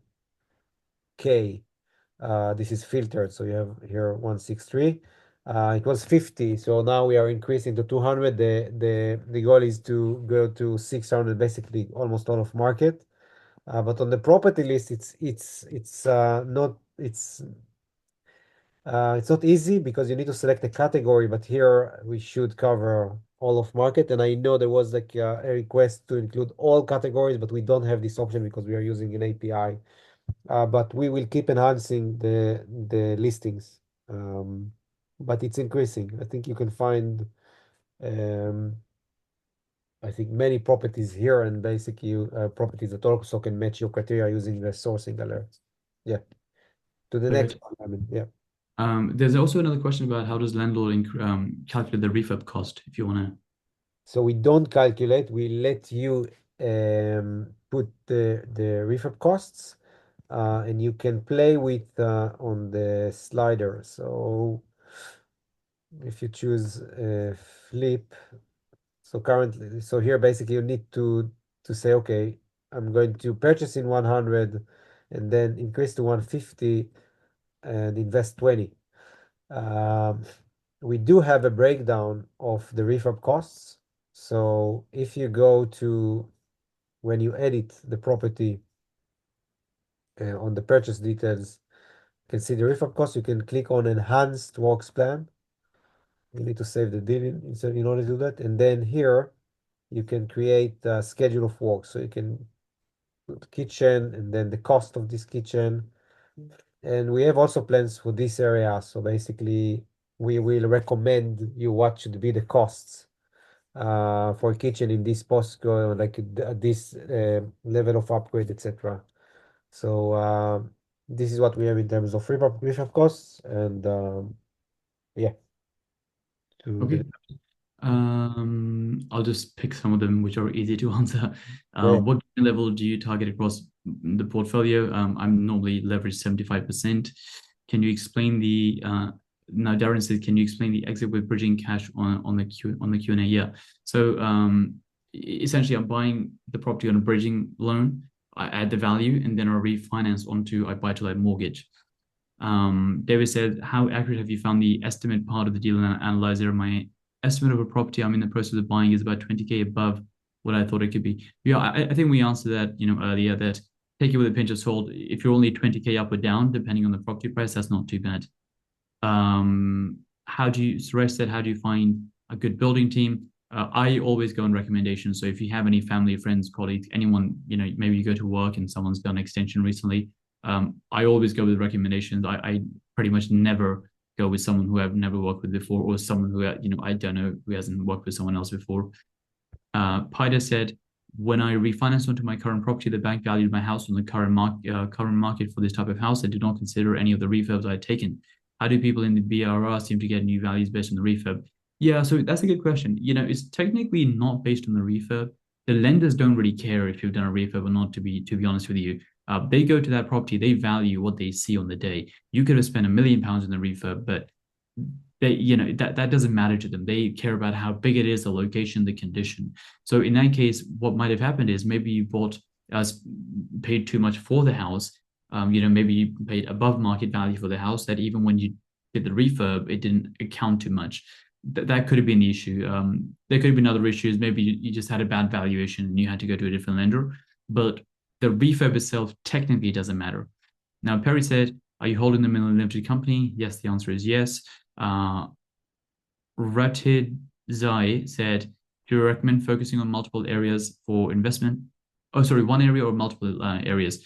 This is filtered, so you have here 163. It was 50, so now we are increasing to 200. The goal is to go to 600, basically almost all of market. But on the property list, it's not easy because you need to select a category. But here we should cover all of market. And I know there was like a request to include all categories, but we don't have this option because we are using an API. But we will keep enhancing the listings. Um, but it's increasing. I think you can find, um, I think many properties here, and basically properties that also can match your criteria using the sourcing alerts. Yeah. To the next Perfect. one. I mean, yeah. There's also another question about how does landlord calculate the refurb cost, if you want to. So we don't calculate. We let you put the refurb costs, and you can play with on the slider. So if you choose flip. So currently, so here basically you need to say, okay, I'm going to purchase in 100 and then increase to 150 and invest 20. Um, we do have a breakdown of the refurb costs. So if you go to when you edit the property on the purchase details, you can see the refurb cost. You can click on enhanced works plan. You need to save the deal in order to do that. And then here you can create a schedule of work. So you can put kitchen and then the cost of this kitchen. And we have also plans for this area. So basically, we will recommend you what should be the costs for kitchen in this postcode, like this level of upgrade, etc. So this is what we have in terms of refurb costs. And yeah, to Okay. the I'll just pick some of them which are easy to answer. Yeah. What level do you target across the portfolio? I'm normally leveraged 75%. Can you explain the now Darren says, can you explain the exit with bridging cash on the Q&A? Yeah. So essentially I'm buying the property on a bridging loan. I add the value and then I refinance onto a buy-to-let mortgage. David said, how accurate have you found the estimate part of the deal analyzer? My estimate of a property I'm in the process of buying is about 20K above what I thought it could be. Yeah, I think we answered that, earlier, that take it with a pinch of salt. If you're only 20K up or down, depending on the property price, that's not too bad. Suresh said, how do you find a good building team? I always go on recommendations. So if you have any family, friends, colleagues, anyone, maybe you go to work and someone's done extension recently, I always go with recommendations. I pretty much never go with someone who I've never worked with before or someone who, I don't know, who hasn't worked with someone else before. Pida said, when I refinanced onto my current property, the bank valued my house on the current market for this type of house and did not consider any of the refurbs I had taken. How do people in the BRR seem to get new values based on the refurb? Yeah, so that's a good question. It's technically not based on the refurb. The lenders don't really care if you've done a refurb or not, to be honest with you. They go to that property, they value what they see on the day. You could have spent £1 million in the refurb, but that doesn't matter to them. They care about how big it is, the location, the condition. So in that case, what might have happened is maybe you paid too much for the house. Maybe you paid above market value for the house, that even when you did the refurb, it didn't account too much. That could have been the issue. There could have been other issues. Maybe you just had a bad valuation and you had to go to a different lender. But the refurb itself technically doesn't matter. Now, Perry said, are you holding them in a limited company? Yes, the answer is yes. Ratid Zai said, do you recommend focusing on multiple areas for investment? Oh, sorry, one area or multiple areas?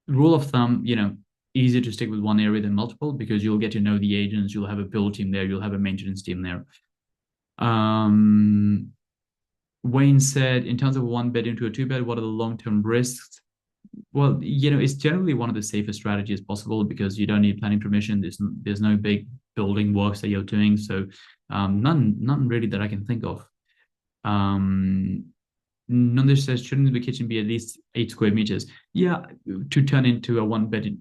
Rule of thumb, easier to stick with one area than multiple because you'll get to know the agents, you'll have a build team there, you'll have a maintenance team there. Wayne said, in terms of one bed into a two bed, what are the long-term risks? Well, it's generally one of the safest strategies possible because you don't need planning permission. There's no big building works that you're doing. So none really that I can think of. Nandish says, shouldn't the kitchen be at least 8 square meters? Yeah, to turn into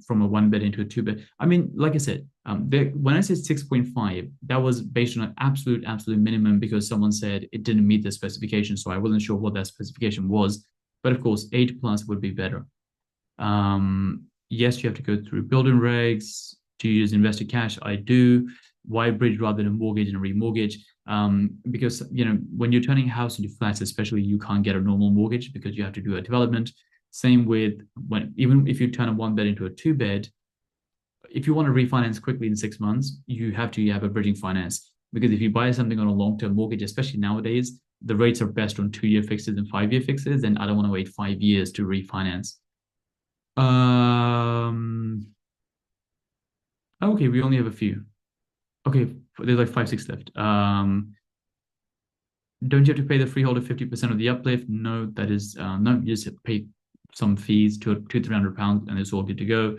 from a one bed into a two bed. I mean, like I said, when I said 6.5, that was based on an absolute minimum because someone said it didn't meet the specification. So I wasn't sure what that specification was. But of course, 8 plus would be better. Yes, you have to go through building regs. Do you use investor cash? I do. Why bridge rather than mortgage and remortgage? Because when you're turning a house into flats, especially, you can't get a normal mortgage because you have to do a development. Same with even if you turn a one bed into a two bed, if you want to refinance quickly in 6 months, you have to have a bridging finance. Because if you buy something on a long-term mortgage, especially nowadays, the rates are best on 2-year fixes and 5-year fixes, and I don't want to wait 5 years to refinance. Okay, we only have a few. Okay, there's like 5, 6 left. Don't you have to pay the freeholder 50% of the uplift? No, that is no, you just pay some fees, £200-300, and it's all good to go.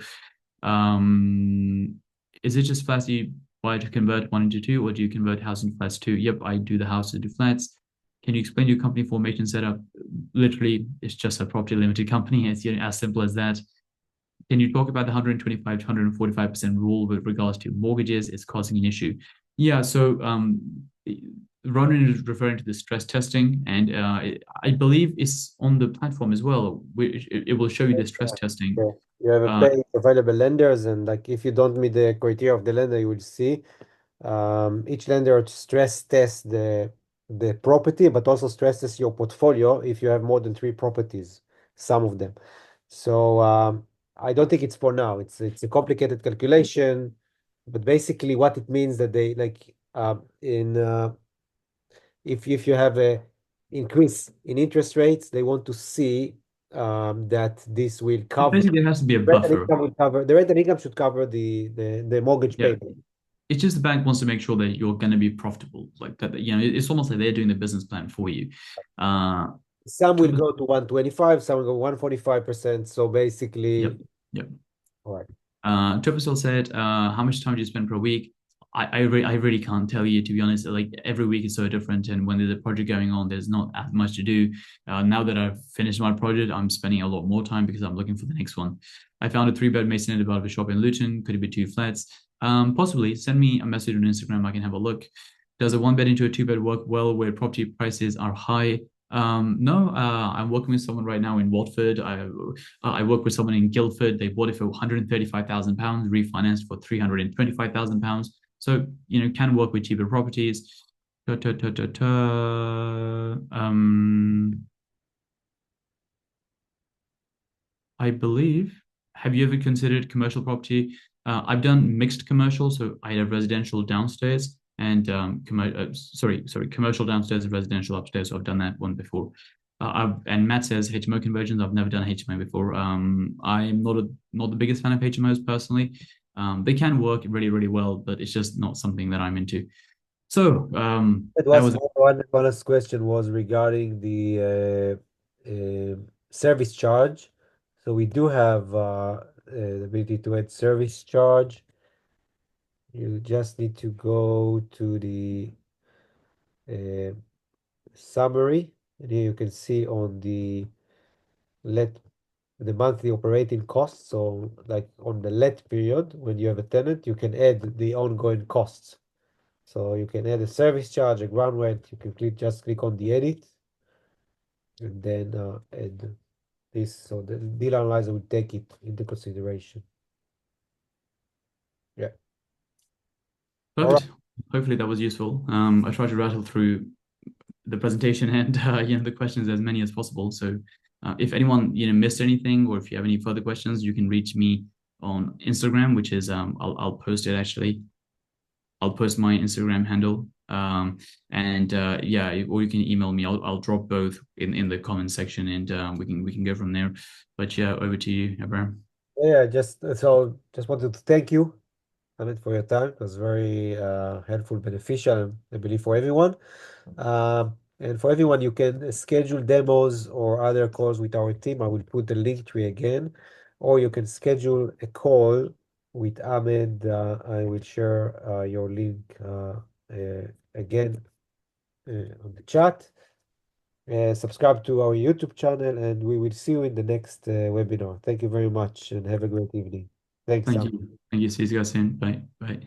Is it just flats you buy to convert one into two, or do you convert house into flats too? Yep, I do the house into flats. Can you explain your company formation setup? Literally, it's just a property limited company. It's as simple as that. Can you talk about the 125 to 145% rule with regards to mortgages? It's causing an issue. Yeah, so Ronan is referring to the stress testing, and I believe it's on the platform as well. It will show you the stress testing. Yeah. You have a Uh, page available lenders, and like if you don't meet the criteria of the lender, you will see each lender stress tests the property, but also stress tests your portfolio if you have more than 3 properties, some of them. So I don't think it's for now. It's a complicated calculation, but basically what it means that they like in if you have a increase in interest rates, they want to see that this will cover Basically, there has to be a rental buffer. income will cover the rental income should cover the mortgage Yeah, payment. it's just the bank wants to make sure that you're going to be profitable, like that. It's almost like they're doing the business plan for you. Uh, Some will Triple, go to 125, some will go 145%. So yep, basically, yep. all right. Triple said, how much time do you spend per week? I really can't tell you, to be honest. Like every week is so different, and when there's a project going on, there's not as much to do. Now that I've finished my project, I'm spending a lot more time because I'm looking for the next one. I found a three-bed masonette above a shop in Luton. Could it be two flats? Possibly. Send me a message on Instagram. I can have a look. Does a one bed into a two bed work well where property prices are high? No, I'm working with someone right now in Watford. I work with someone in Guildford. They bought it for £135,000, refinanced for £325,000. So, can work with cheaper properties. Ta, ta, ta, ta, ta. I believe. Have you ever considered commercial property? I've done mixed commercial, so I had a residential downstairs and commercial downstairs and residential upstairs. So I've done that one before. And Matt says HMO conversions. I've never done HMO before. I'm not the biggest fan of HMOs personally. They can work really, really well, but it's just not something that I'm into. So It that was was one last question was regarding the service charge. So we do have the ability to add service charge. You just need to go to the uh, summary, and here you can see on let the monthly operating costs. So like on the let period, when you have a tenant, you can add the ongoing costs. So you can add a service charge, a ground rent. You can just click on the edit and then add this. So the deal analyzer will take it into consideration. Yeah. All right. perfect. Hopefully that was useful. I tried to rattle through the presentation and the questions as many as possible. So if anyone missed anything, or if you have any further questions, you can reach me on Instagram, which is I'll post it actually. I'll post my Instagram handle. And yeah, or you can email me. I'll drop both in the comment section, and we can go from there. But yeah, over to you, Abraham. Yeah, just wanted to thank you, Ahmed, for your time. It was very helpful, beneficial, I believe, for everyone. And for everyone, you can schedule demos or other calls with our team. I will put the link tree again, or you can schedule a call with Ahmed. I will share your link again on the chat. Subscribe to our YouTube channel, and we will see you in the next webinar. Thank you very much, and have a great evening. Thanks, Thank Ahmed. you. Thank you. See you guys soon. Bye. Bye.